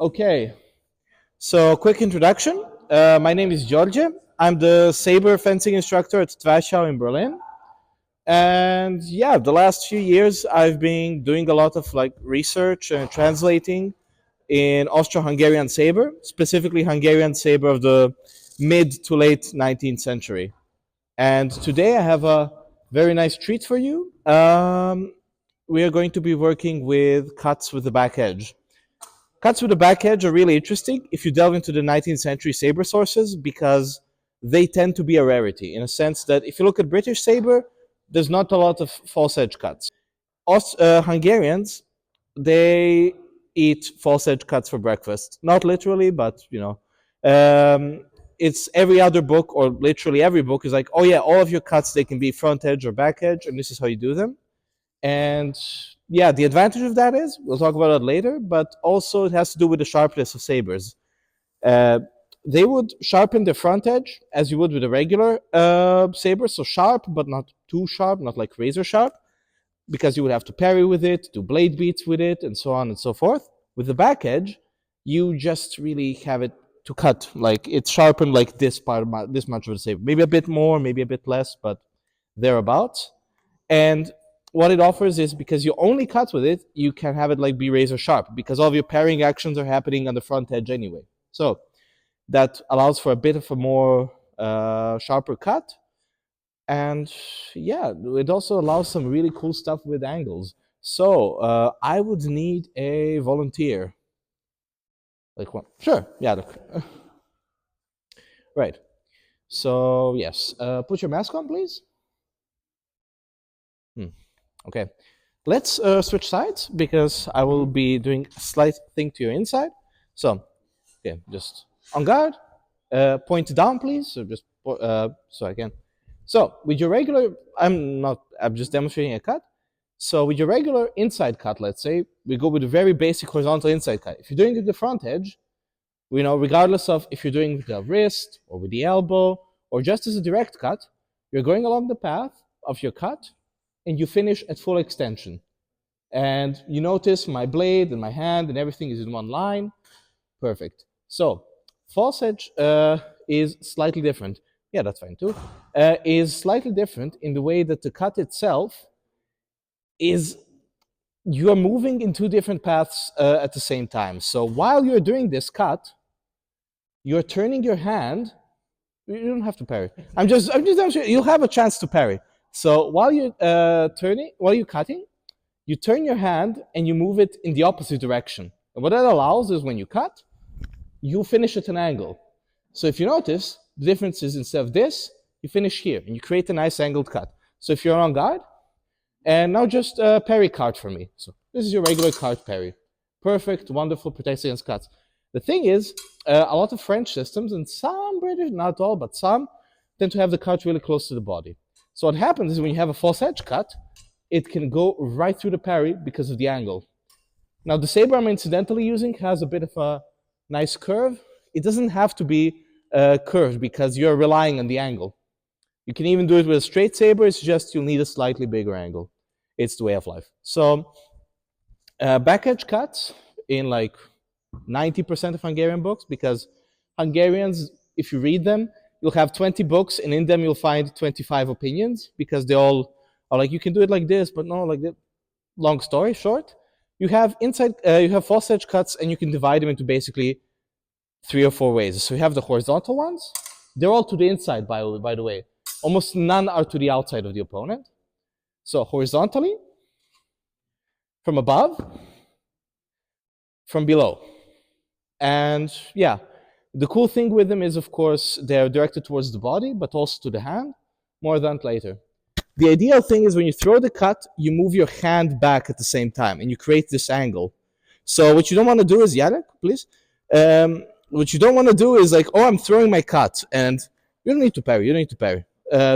Okay, so quick introduction. My name is Djordje. I'm the Sabre Fencing instructor at Twerchhau in Berlin. And yeah, the last few years I've been doing a lot of like research and translating in Austro-Hungarian Sabre, specifically Hungarian Sabre of the mid to late 19th century. And today I have a very nice treat for you. We are going to be working with cuts with the back edge. Cuts with the back edge are really interesting if you delve into the 19th century saber sources because they tend to be a rarity in a sense that if you look at British saber, there's not a lot of false edge cuts. Hungarians, they eat false edge cuts for breakfast. Not literally, but you know, it's every other book or literally every book is like, oh yeah, all of your cuts they can be front edge or back edge, and this is how you do them. And yeah, the advantage of that is we'll talk about it later, but also it has to do with the sharpness of sabers. Uh, they would sharpen the front edge as you would with a regular saber, so sharp but not too sharp, not like razor sharp, because you would have to parry with it, do blade beats with it, and so on and so forth. With the back edge, you just really have it to cut, like it's sharpened like this part, this much of the saber, maybe a bit more, maybe a bit less, but thereabouts. And what it offers is because you only cut with it, you can have it like be razor sharp because all of your parrying actions are happening on the front edge anyway. So that allows for a bit of a more sharper cut. And yeah, it also allows some really cool stuff with angles. So I would need a volunteer. Like one? Sure. Yeah. Right. So yes, put your mask on, please. Okay. Let's switch sides because I will be doing a slight thing to your inside. So, okay, just on guard. Point down, please. So just so I can. So with your regular, I'm just demonstrating a cut. So with your regular inside cut, let's say we go with a very basic horizontal inside cut. If you're doing it with the front edge, we know regardless of if you're doing with the wrist or with the elbow or just as a direct cut, you're going along the path of your cut and you finish at full extension. And you notice my blade and my hand and everything is in one line. Perfect. So false edge is slightly different. Yeah, that's fine too. Is slightly different in the way that the cut itself is you are moving in two different paths at the same time. So while you're doing this cut, you're turning your hand. You don't have to parry. I'm just demonstrating. You'll have a chance to parry. So while you're while you're cutting, you turn your hand and you move it in the opposite direction. And what that allows is when you cut, you finish at an angle. So if you notice, the difference is instead of this, you finish here and you create a nice angled cut. So if you're on guard, and now just parry card for me. So this is your regular card parry. Perfect, wonderful, protects against cuts. The thing is, a lot of French systems, and some British, not all, but some, tend to have the cut really close to the body. So what happens is when you have a false edge cut, it can go right through the parry because of the angle. Now the saber I'm incidentally using has a bit of a nice curve. It doesn't have to be curved because you're relying on the angle. You can even do it with a straight saber, it's just you'll need a slightly bigger angle. It's the way of life. So back edge cuts in like 90% of Hungarian books, because Hungarians, if you read them, you'll have 20 books and in them you'll find 25 opinions because they all are like, you can do it like this, but no, like that. Long story short, you have you have false edge cuts and you can divide them into basically 3 or 4 ways. So you have the horizontal ones. They're all to the inside, by the way. Almost none are to the outside of the opponent. So horizontally, from above, from below. And yeah, the cool thing with them is, of course, they're directed towards the body, but also to the hand. More on that later. The ideal thing is when you throw the cut, you move your hand back at the same time, and you create this angle. So what you don't want to do is, Yannick, please. What you don't want to do is like, oh, I'm throwing my cut, and you don't need to parry. You don't need to parry.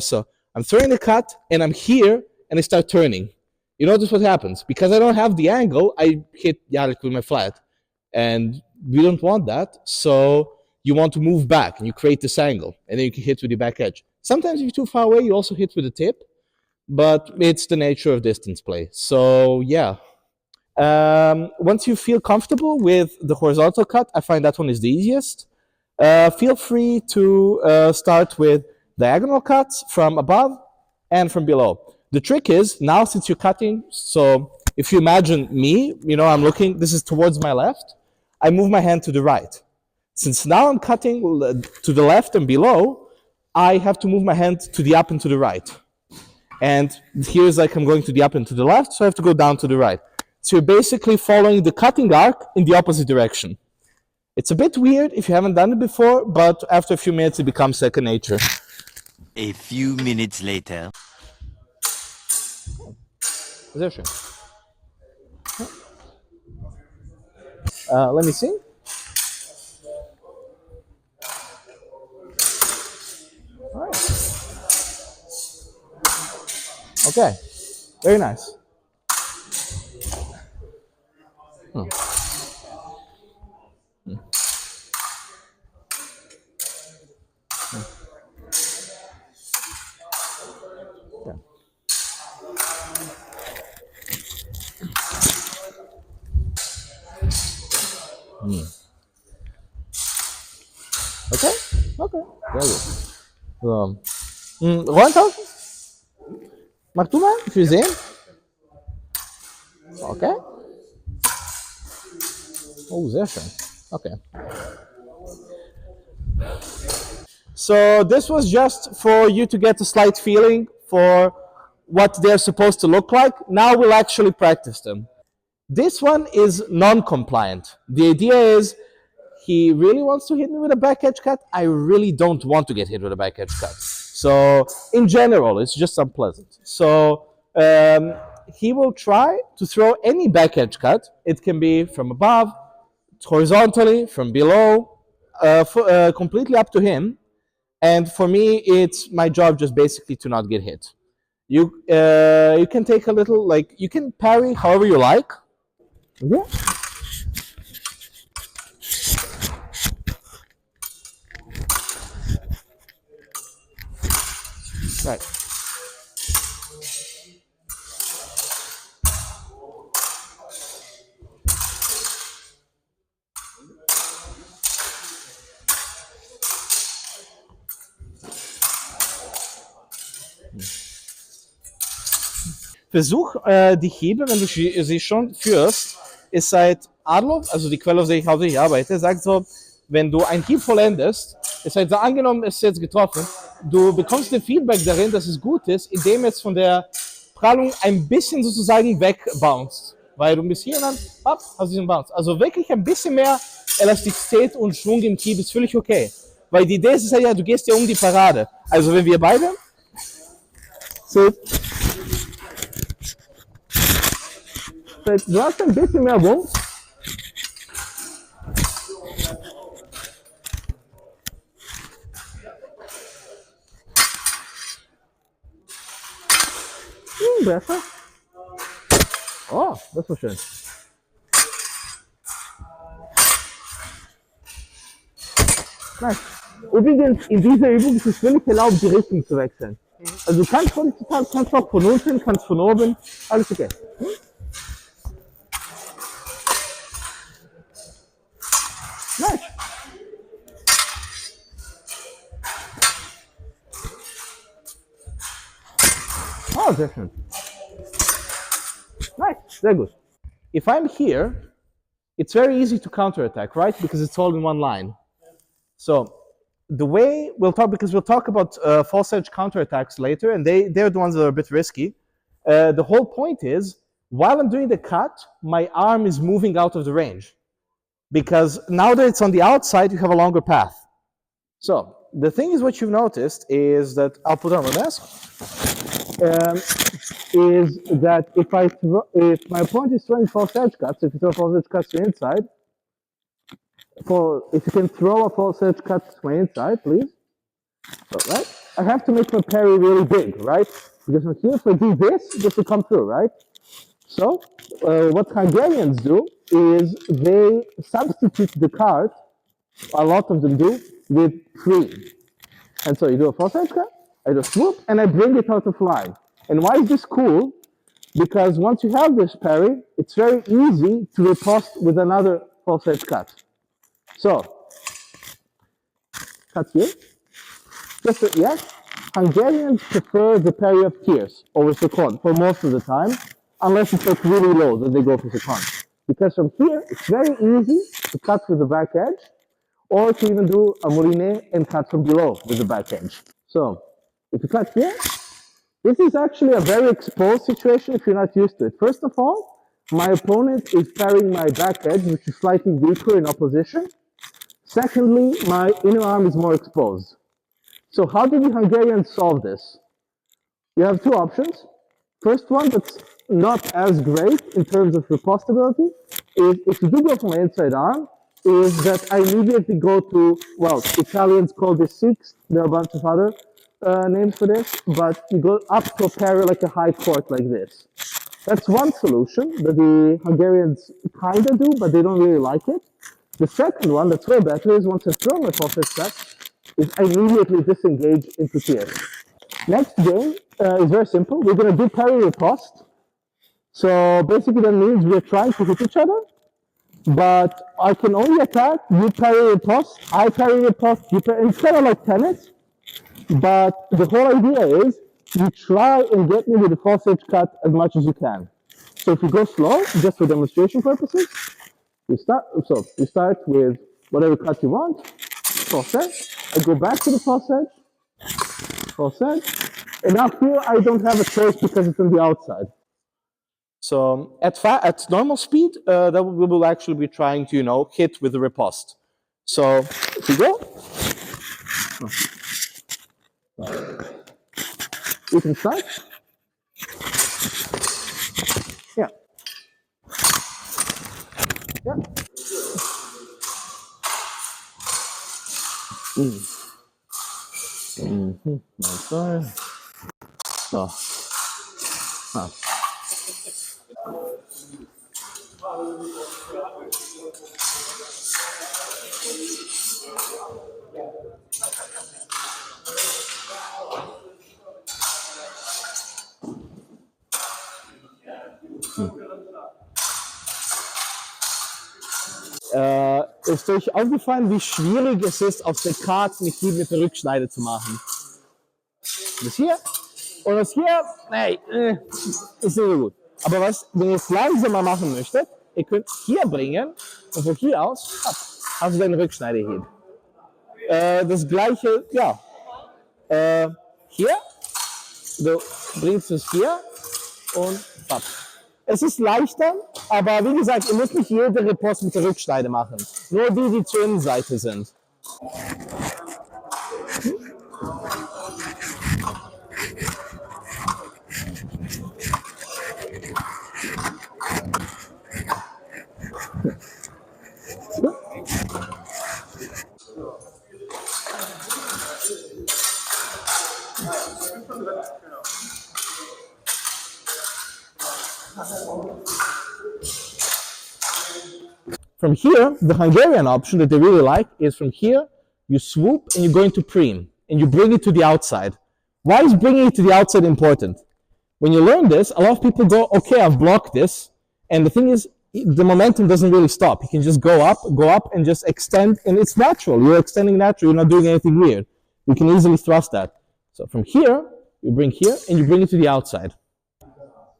So I'm throwing the cut, and I'm here, and I start turning. You notice what happens? Because I don't have the angle, I hit Yannick with my flat. And we don't want that, so you want to move back, and you create this angle, and then you can hit with the back edge. Sometimes if you're too far away, you also hit with the tip, but it's the nature of distance play. So yeah, Once you feel comfortable with the horizontal cut, I find that one is the easiest. Feel free to start with diagonal cuts from above and from below. The trick is, now since you're cutting, so if you imagine me, I'm looking, this is towards my left, I move my hand to the right. Since now I'm cutting to the left and below, I have to move my hand to the up and to the right. And here's like I'm going to the up and to the left, so I have to go down to the right. So you're basically following the cutting arc in the opposite direction. It's a bit weird if you haven't done it before, but after a few minutes it becomes second nature. A few minutes later. Sehr schön. Let me see. All right. Okay, very nice. Okay, okay, very good. So, Rollen tauschen? Mach du mal, ich will sehen. Okay. Oh, sehr schön. Okay. So this was just for you to get a slight feeling for what they're supposed to look like. Now we'll actually practice them. This one is non-compliant. The idea is he really wants to hit me with a back edge cut. I really don't want to get hit with a back edge cut. So in general, it's just unpleasant. So he will try to throw any back edge cut. It can be from above, horizontally, from below, completely up to him. And for me, it's my job just basically to not get hit. You can take a little, like, you can parry however you like. Yeah. Right. Versuch die Hebel, wenn du sie schon führst, ist seit Arlow, also die Quelle, auf der ich hauptsächlich arbeite, sagt so, wenn du einen Hieb vollendest, ist halt so, angenommen, es ist jetzt getroffen, du bekommst ein Feedback darin, dass es gut ist, indem es von der Prallung ein bisschen sozusagen wegbounced. Weil du bist hier und dann, hast du diesen Bounce. Also wirklich ein bisschen mehr Elastizität und Schwung im Hieb ist völlig okay. Weil die Idee ist ja, du gehst ja um die Parade. Also wenn wir beide so, du hast ein bisschen mehr Wumms. Besser. Oh, das war schön. Nice. Übrigens, in dieser Übung ist es völlig erlaubt, die Richtung zu wechseln. Also du kannst kannst auch von unten, kannst von oben, alles okay. Nice. Oh, sehr schön. Nice, sehr gut. If I'm here, it's very easy to counterattack, right? Because it's all in one line. So the way we'll talk, because we'll talk about false edge counterattacks later, and they're the ones that are a bit risky. The whole point is, while I'm doing the cut, my arm is moving out of the range. Because now that it's on the outside, you have a longer path. So the thing is, what you've noticed is that, I'll put it on the desk, is that if my opponent is throwing false edge cuts, if you throw false edge cuts to the inside, if you can throw a false edge cut to my inside, please. So, right? I have to make my parry really big, right? Because from here, if I do this, this will come through, right? So what Hungarians do is they substitute the card, a lot of them do, with pre. And so you do a false edge cut, I do a swoop, and I bring it out of line. And why is this cool? because once you have this parry, it's very easy to riposte with another false edge cut. So, cut here. Just a, yes, Hungarians prefer the parry of tierce over second for most of the time, unless it's like really low, then they go for second. Because from here, it's very easy to cut with the back edge, or to even do a moulinet and cut from below with the back edge. So, if you cut here, this is actually a very exposed situation if you're not used to it. First of all, my opponent is parrying my back edge, which is slightly weaker in opposition. Secondly, my inner arm is more exposed. So how did the Hungarians solve this? You have two options. First one, that's not as great in terms of repostability, is if you do go for my inside arm, is that I immediately go to, well, Italians call this six, there are a bunch of other names for this, but you go up to a parry like a high court like this. That's one solution that the Hungarians kind of do, but they don't really like it. The second one, that's way better, is once I throw my false edge cut, is I immediately disengage into tierce. Next game is very simple. We're going to do parry riposte. So basically that means we're trying to hit each other, but I can only attack, you parry riposte, I parry riposte, you parry, it's kind of like tennis, but the whole idea is you try and get me with the false edge cut as much as you can. So if you go slow, just for demonstration purposes, you start with whatever cut you want, false edge, I go back to the false edge, and now here I don't have a choice because it's on the outside. So at normal speed, that we will actually be trying to, hit with the riposte. So if we go, we can start. Yeah. Yeah. Sorry. So. Huh. Ist euch aufgefallen, wie schwierig es ist, auf der Karte nicht mit der Rückschneide zu machen? Das hier und das hier, nee, ist nicht so gut. Aber wenn ihr es langsamer machen möchtet, ihr könnt hier bringen und von hier aus hast du deine Rückschneidehieb. Das gleiche, ja. Hier, du bringst es hier und papp. Es ist leichter, aber wie gesagt, ihr müsst nicht jede Riposte mit der Rückschneide machen. Nur die zur Innenseite sind. From here, the Hungarian option that they really like is from here, you swoop and you go into preem, and you bring it to the outside. Why is bringing it to the outside important? When you learn this, a lot of people go, okay, I've blocked this, and the thing is, the momentum doesn't really stop. You can just go up, and just extend, and it's natural. You're extending naturally. You're not doing anything weird. You can easily thrust that. So from here, you bring here, and you bring it to the outside.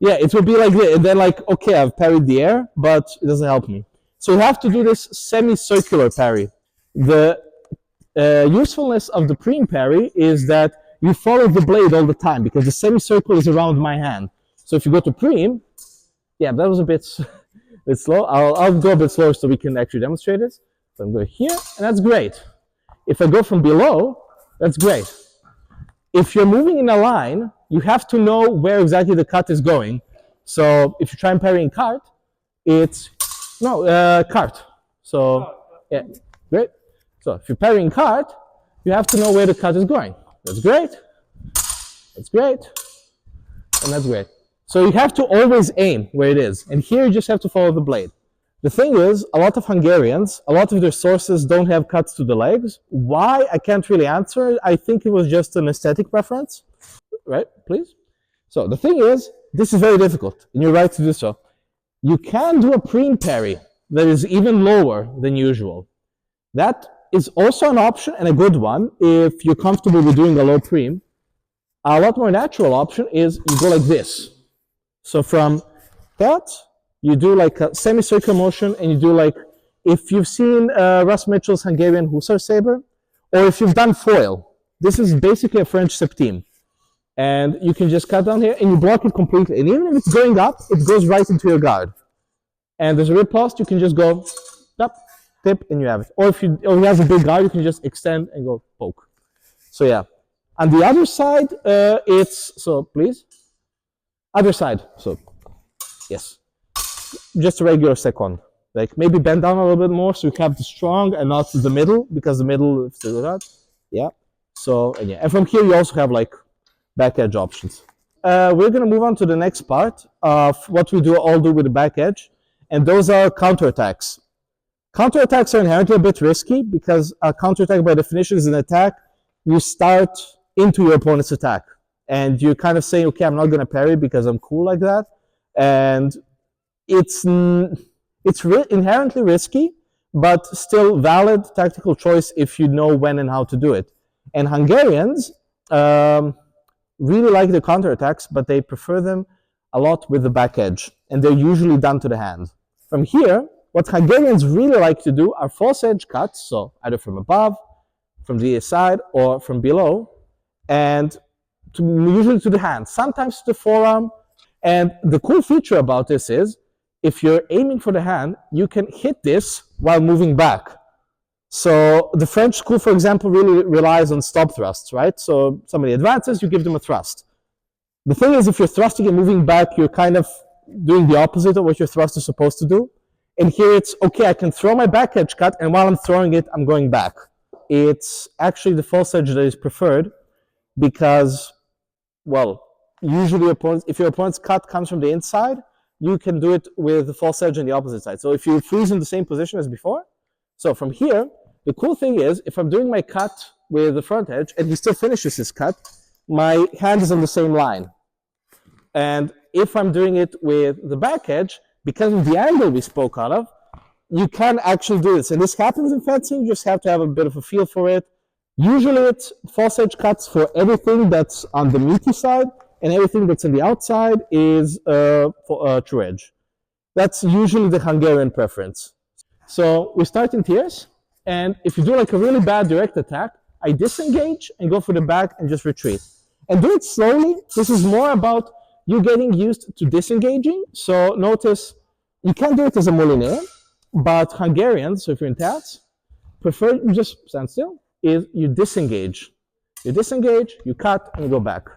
Yeah, it will be like this, and then like, okay, I've parried the air, but it doesn't help me. So you have to do this semicircular parry. The usefulness of the preem parry is that you follow the blade all the time because the semicircle is around my hand. So if you go to preem, yeah, that was a bit slow. I'll go a bit slower so we can actually demonstrate it. So I'm going here, and that's great. If I go from below, that's great. If you're moving in a line, you have to know where exactly the cut is going. So if you try and parry in cart, it's cart. So yeah, great. So if you're parrying cart, you have to know where the cut is going. That's great. That's great. And that's great. So you have to always aim where it is. And here you just have to follow the blade. The thing is, a lot of Hungarians, a lot of their sources don't have cuts to the legs. Why? I can't really answer. I think it was just an aesthetic preference. Right, please? So the thing is, this is very difficult, and you're right to do so. You can do a preen parry that is even lower than usual. That is also an option and a good one if you're comfortable with doing a low preen. A lot more natural option is you go like this. So from that, you do like a semicircular motion, and you do like, if you've seen Russ Mitchell's Hungarian Sabre, or if you've done foil, this is basically a French septime. And you can just cut down here and you block it completely. And even if it's going up, it goes right into your guard. And there's a riposte, you can just go up, tip, and you have it. Or if he has a big guard, you can just extend and go poke. So yeah. On the other side, it's, so please, other side. So yes, just a regular second. Like maybe bend down a little bit more so you have the strong and not the middle, because the middle is still that. Yeah. So and yeah, and from here you also have like back edge options. We're gonna move on to the next part of what we all do with the back edge, and those are counterattacks. Counterattacks are inherently a bit risky because a counterattack by definition is an attack you start into your opponent's attack, and you're kind of saying, okay, I'm not gonna parry because I'm cool like that, and it's inherently risky, but still valid tactical choice if you know when and how to do it. And Hungarians really like the counterattacks, but they prefer them a lot with the back edge, and they're usually done to the hand. From here, what Hungarians really like to do are false edge cuts, so either from above, from the side, or from below, and usually to the hand, sometimes to the forearm. And the cool feature about this is, if you're aiming for the hand, you can hit this while moving back. So the French school, for example, really relies on stop thrusts, right? So somebody advances, you give them a thrust. The thing is, if you're thrusting and moving back, you're kind of doing the opposite of what your thrust is supposed to do. And here it's, okay, I can throw my back edge cut, and while I'm throwing it, I'm going back. It's actually the false edge that is preferred because, well, usually if your opponent's cut comes from the inside, you can do it with the false edge on the opposite side. So if you freeze in the same position as before, so from here, the cool thing is, if I'm doing my cut with the front edge and he still finishes his cut, my hand is on the same line. And if I'm doing it with the back edge, because of the angle we spoke out of, you can actually do this. And this happens in fencing, you just have to have a bit of a feel for it. Usually it's false edge cuts for everything that's on the meaty side, and everything that's on the outside is true edge. That's usually the Hungarian preference. So we start in tiers, and if you do like a really bad direct attack, I disengage and go for the back and just retreat. And do it slowly. This is more about you getting used to disengaging. So notice, you can do it as a moulinet, but Hungarians, so if you're in tats, prefer you just stand still, is you disengage. You disengage, you cut, and you go back.